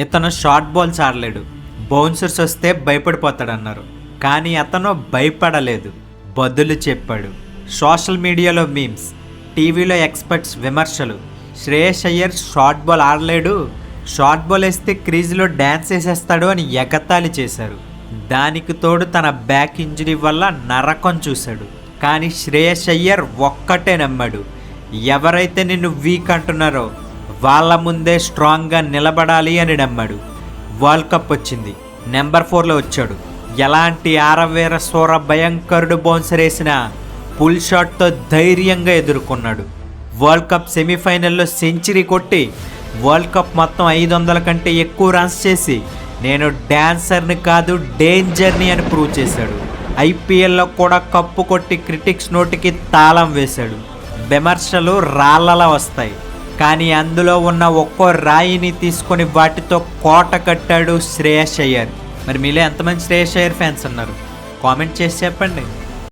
ఇతను short balls ఆడలేడు, bouncers వస్తే భయపడిపోతాడన్నారు. కానీ అతను భయపడలేదు, బదులు చెప్పాడు. సోషల్ మీడియాలో మీమ్స్, టీవీలో ఎక్స్పర్ట్స్ విమర్శలు. శ్రేయస్ అయ్యర్ షార్ట్ బాల్ ఆడలేడు, షార్ట్ బాల్ వేస్తే క్రీజ్లో డ్యాన్స్ వేసేస్తాడు అని ఎగతాళి చేశారు. దానికి తోడు తన బ్యాక్ ఇంజరీ వల్ల నరకం చూశాడు. కానీ శ్రేయస్ అయ్యర్ ఒక్కటే నమ్మాడు, ఎవరైతే నిన్ను వీక్ అంటున్నారో వాళ్ళ ముందే స్ట్రాంగ్గా నిలబడాలి అని నమ్మాడు. వరల్డ్ కప్ వచ్చింది, నెంబర్ 4లో వచ్చాడు. ఎలాంటి ఆరవేర సోర భయంకరుడు బౌన్సర్ వేసినా పుల్ షాట్తో ధైర్యంగా ఎదుర్కొన్నాడు. వరల్డ్ కప్ సెమీఫైనల్లో సెంచరీ కొట్టి వరల్డ్ కప్ మొత్తం 500 కంటే ఎక్కువ రన్స్ చేసి నేను డాన్సర్ని కాదు డేంజర్ని అని ప్రూవ్ చేశాడు. ఐపీఎల్లో కూడా కప్పు కొట్టి క్రిటిక్స్ నోటికి తాళం వేశాడు. విమర్శలు రాళ్ళలా వస్తాయి, కానీ అందులో ఉన్న ఒక్కో రాయిని తీసుకొని వాటితో కోట కట్టాడు శ్రేయస్ అయ్యర్. మరి మీలో ఎంతమంది శ్రేయస్ అయ్యర్ ఫ్యాన్స్ ఉన్నారు? కామెంట్ చేసి చెప్పండి.